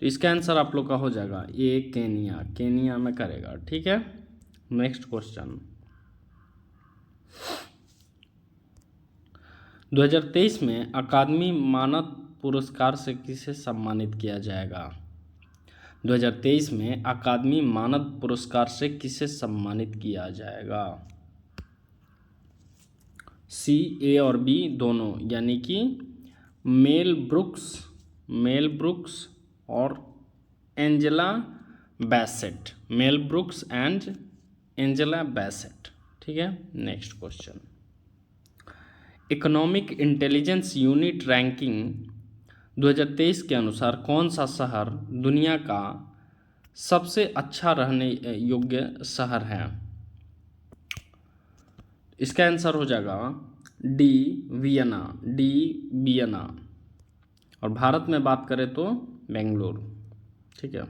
तो इसका आंसर आप लोग का हो जाएगा ए केनिया, केनिया में करेगा। ठीक है, नेक्स्ट क्वेश्चन, 2023 में अकादमी मानद पुरस्कार से किसे सम्मानित किया जाएगा? 2023 में अकादमी मानद पुरस्कार से किसे सम्मानित किया जाएगा? सी ए और बी दोनों, यानी कि मेल ब्रुक्स और Angela Bassett, Mel Brooks and Angela Bassett. ठीक है, next question, economic intelligence unit ranking 2023 के अनुसार कौन सा शहर दुनिया का सबसे अच्छा रहने योग्य शहर है? इसका आंसर हो जाएगा डी वियना, डी वियना। और भारत में बात करें तो बेंगलुरु। ठीक है,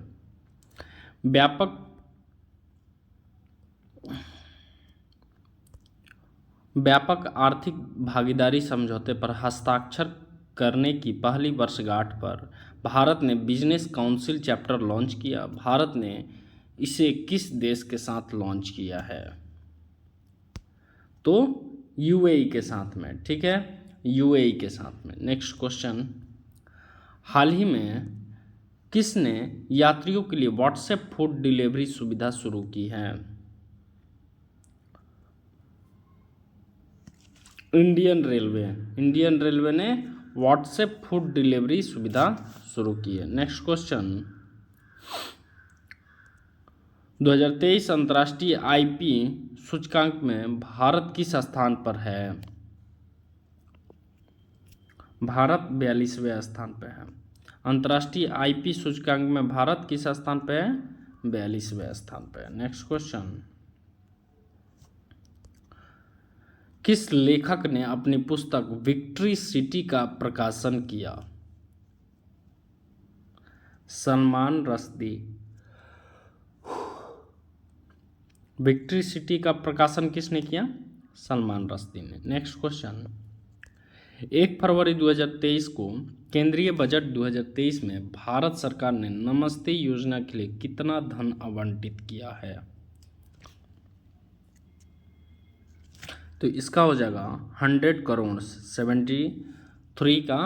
व्यापक आर्थिक भागीदारी समझौते पर हस्ताक्षर करने की पहली वर्षगांठ पर भारत ने बिजनेस काउंसिल चैप्टर लॉन्च किया। भारत ने इसे किस देश के साथ लॉन्च किया है? तो यूएई के साथ में। ठीक है, यूएई के साथ में। नेक्स्ट क्वेश्चन, हाल ही में किसने यात्रियों के लिए व्हाट्सएप फूड डिलीवरी सुविधा शुरू की है? इंडियन रेलवे ने व्हाट्सएप फूड डिलीवरी सुविधा शुरू की है। नेक्स्ट क्वेश्चन, 2023 अंतर्राष्ट्रीय आईपी सूचकांक में भारत किस स्थान पर है? भारत 42वें स्थान पर है। अंतर्राष्ट्रीय आईपी सूचकांक में भारत किस स्थान पर है? 42वें स्थान पे। नेक्स्ट क्वेश्चन, किस लेखक ने अपनी पुस्तक विक्ट्री सिटी का प्रकाशन किया? सलमान रश्दी। विक्ट्री सिटी का प्रकाशन किसने किया? सलमान रश्दी ने। नेक्स्ट क्वेश्चन, 1 फरवरी 2023 को केंद्रीय बजट 2023 में भारत सरकार ने नमस्ते योजना के लिए कितना धन आवंटित किया है? तो इसका हो जाएगा 100 करोड़, 73 का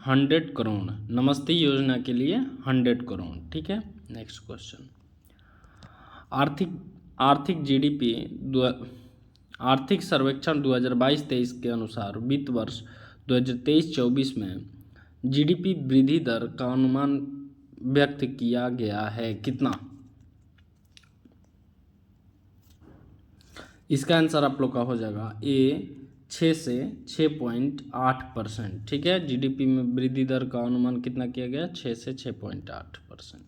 100 करोड़, नमस्ते योजना के लिए 100 करोड़। ठीक है। नेक्स्ट क्वेश्चन, आर्थिक जीडीपी आर्थिक सर्वेक्षण 2022-23 के अनुसार वित्त वर्ष 2023-24 में जीडीपी वृद्धि दर का अनुमान व्यक्त किया गया है कितना? इसका आंसर आप लोग का हो जाएगा ए 6 से 6.8%। ठीक है। जीडीपी में वृद्धि दर का अनुमान कितना किया गया? 6 से 6.8%।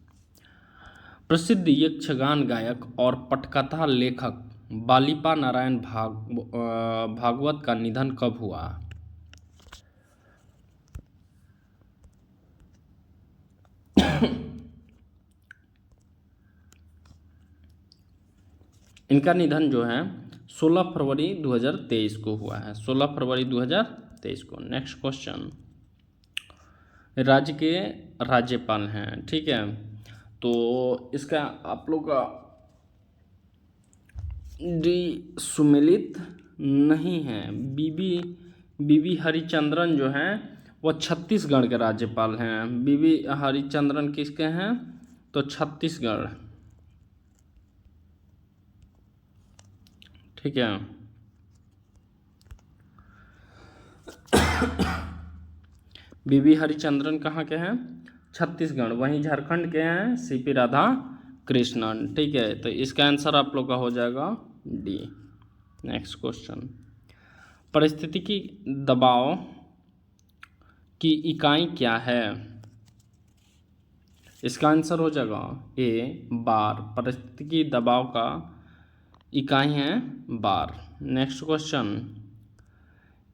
प्रसिद्ध यक्षगान गायक और पटकथा लेखक बालीपा नारायण भागवत का निधन कब हुआ? इनका निधन जो है 16 फरवरी 2023 को हुआ है, 16 फरवरी 2023 को। नेक्स्ट क्वेश्चन, राज्य के राज्यपाल हैं। ठीक है। तो इसका आप लोग का डी सुमेलित नहीं है। बीबी हरिचंद्रन जो हैं वो छत्तीसगढ़ के राज्यपाल हैं। बीबी हरिचंद्रन किसके हैं? तो छत्तीसगढ़। ठीक है। बीबी हरिचंद्रन कहाँ के हैं? छत्तीसगढ़। वहीं झारखंड के हैं सीपी राधा कृष्णन। ठीक है। तो इसका आंसर आप लोग का हो जाएगा डी। नेक्स्ट क्वेश्चन, परिस्थितिकी दबाव की इकाई क्या है? इसका आंसर हो जाएगा ए बार। परिस्थितिकी दबाव का इकाई है बार। नेक्स्ट क्वेश्चन,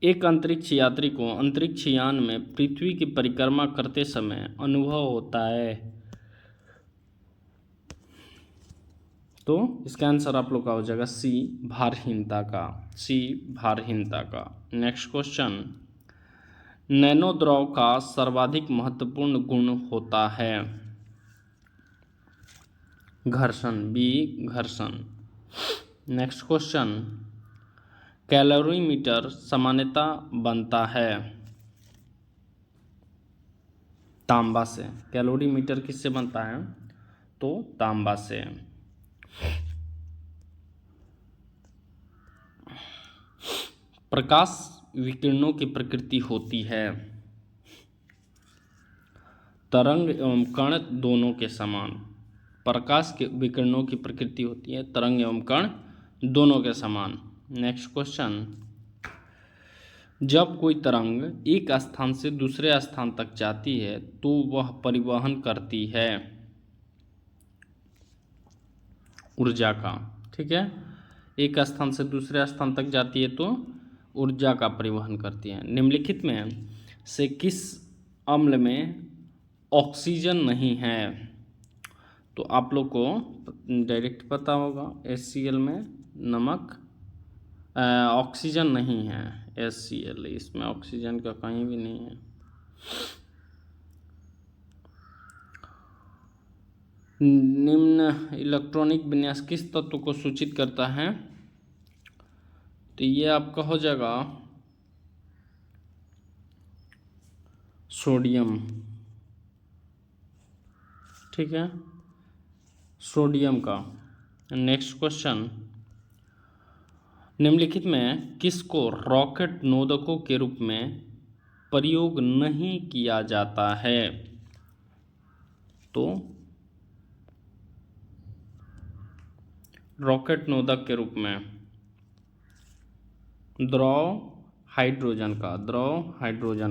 एक अंतरिक्ष यात्री को अंतरिक्ष यान में पृथ्वी की परिक्रमा करते समय अनुभव होता है। तो इसका आंसर आप लोग का हो जाएगा सी भारहीनता का। सी भारहीनता का। नेक्स्ट क्वेश्चन, नैनो द्रव का सर्वाधिक महत्वपूर्ण गुण होता है? घर्षण। बी घर्षण। नेक्स्ट क्वेश्चन, कैलोरीमीटर सामान्यतः बनता है तांबा से। कैलोरीमीटर किससे बनता है? तो तांबा से। प्रकाश विकिरणों की प्रकृति होती है तरंग एवं कण दोनों के समान। प्रकाश के विकिरणों की प्रकृति होती है तरंग एवं कण दोनों के समान। नेक्स्ट क्वेश्चन, जब कोई तरंग एक स्थान से दूसरे स्थान तक जाती है तो वह परिवहन करती है ऊर्जा का। ठीक है। एक स्थान से दूसरे स्थान तक जाती है तो ऊर्जा का परिवहन करती है। निम्नलिखित में से किस अम्ल में ऑक्सीजन नहीं है? तो आप लोग को डायरेक्ट पता होगा HCl में नमक ऑक्सीजन नहीं है। HCl इसमें ऑक्सीजन का कहीं भी नहीं है। निम्न इलेक्ट्रॉनिक विन्यास किस तत्व को सूचित करता है? तो ये आपका हो जाएगा सोडियम। ठीक है, सोडियम का। नेक्स्ट क्वेश्चन, निम्नलिखित में किसको रॉकेट नोदकों के रूप में प्रयोग नहीं किया जाता है? तो रॉकेट नोदक के रूप में द्रव हाइड्रोजन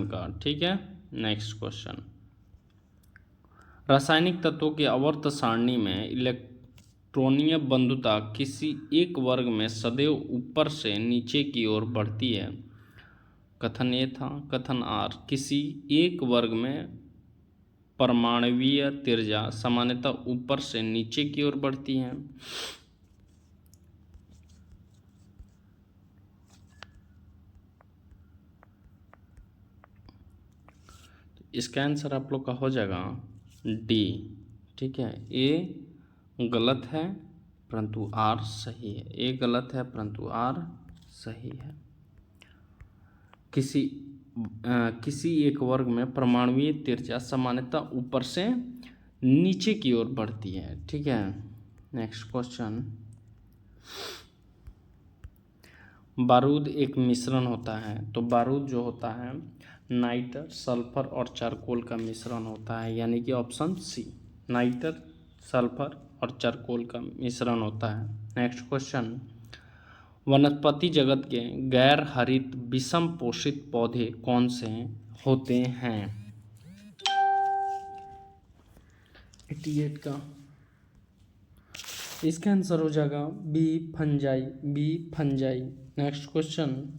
का। ठीक है। नेक्स्ट क्वेश्चन, रासायनिक तत्वों की आवर्त सारणी में त्रिकोणीय बंधुता किसी एक वर्ग में सदैव ऊपर से नीचे की ओर बढ़ती है। कथन ए था। कथन आर, किसी एक वर्ग में परमाणुवीय त्रिज्या सामान्यतः ऊपर से नीचे की ओर बढ़ती है। इसका आंसर आप लोग का हो जाएगा डी। ठीक है, ए गलत है परंतु आर सही है। ए गलत है परंतु आर सही है। किसी एक वर्ग में परमाणुवीय त्रिज्या सामान्यतः ऊपर से नीचे की ओर बढ़ती है। ठीक है, नेक्स्ट क्वेश्चन। बारूद एक मिश्रण होता है। तो बारूद जो होता है नाइटर, सल्फर और चारकोल का मिश्रण होता है, यानी कि ऑप्शन सी, नाइटर, सल्फर और चारकोल का मिश्रण होता है। Next question. वनस्पति जगत के गैर हरित विषम पोषित पौधे कौन से होते हैं? 88 का इसका आंसर हो जाएगा B, fungi. B, fungi. Next question.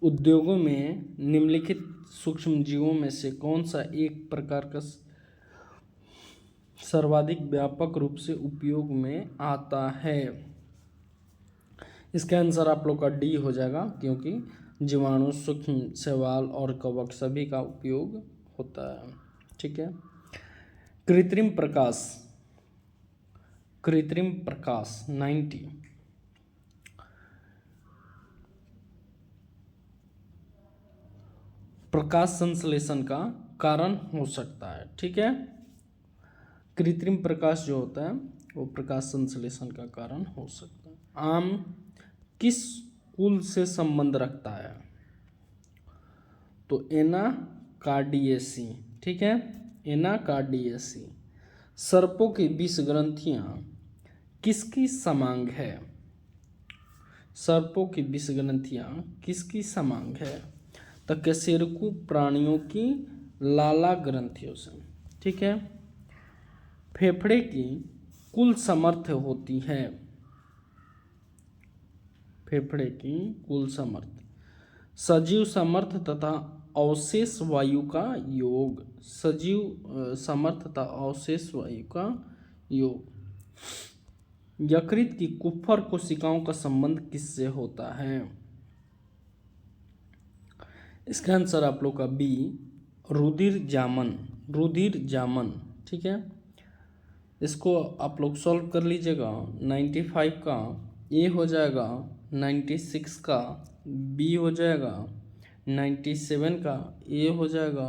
उद्योगों में निम्नलिखित सूक्ष्म जीवों में से कौन सा एक प्रकार का सर्वाधिक व्यापक रूप से उपयोग में आता है? इसका आंसर आप लोग का डी हो जाएगा, क्योंकि जीवाणु, सूक्ष्म शैवाल और कवक सभी का उपयोग होता है। ठीक है। कृत्रिम प्रकाश। कृत्रिम प्रकाश 90। प्रकाश संश्लेषण का कारण हो सकता है। ठीक है, कृत्रिम प्रकाश जो होता है वो प्रकाश संश्लेषण का कारण हो सकता है। आम किस कुल से संबंध रखता है? तो एनाकार्डियेसी। ठीक है, एनाकार्डियेसी। सर्पों की विष ग्रंथियां किसकी समांग है? सर्पों की विष ग्रंथियां किसकी समांग है? तो कशेरुकी प्राणियों की लाला ग्रंथियों से। ठीक है। फेफड़े की कुल सामर्थ्य होती है। फेफड़े की कुल सामर्थ्य सजीव सामर्थ्य तथा अवशेष वायु का योग। सजीव सामर्थ्य तथा अवशेष वायु का योग। यकृत की कुफर कोशिकाओं का संबंध किससे होता है? इसका आंसर आप लोग का बी, रुधिर जामन। रुधिर जामन। ठीक है, इसको आप लोग सॉल्व कर लीजिएगा। 95 का ए हो जाएगा, 96 का बी हो जाएगा, 97 का ए हो जाएगा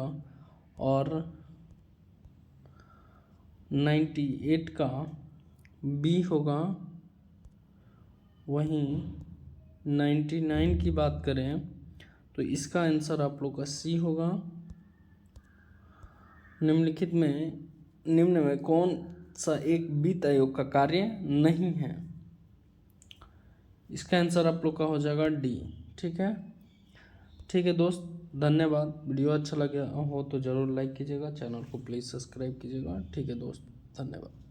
और 98 का बी होगा। वहीं 99 की बात करें तो इसका आंसर आप लोग का सी होगा। निम्नलिखित में निम्न में कौन सा एक वित्त आयोग का कार्य नहीं है? इसका आंसर आप लोग का हो जाएगा डी। ठीक है। ठीक है दोस्त, धन्यवाद। वीडियो अच्छा लगा हो तो ज़रूर लाइक कीजिएगा, चैनल को प्लीज़ सब्सक्राइब कीजिएगा। ठीक है दोस्त, धन्यवाद।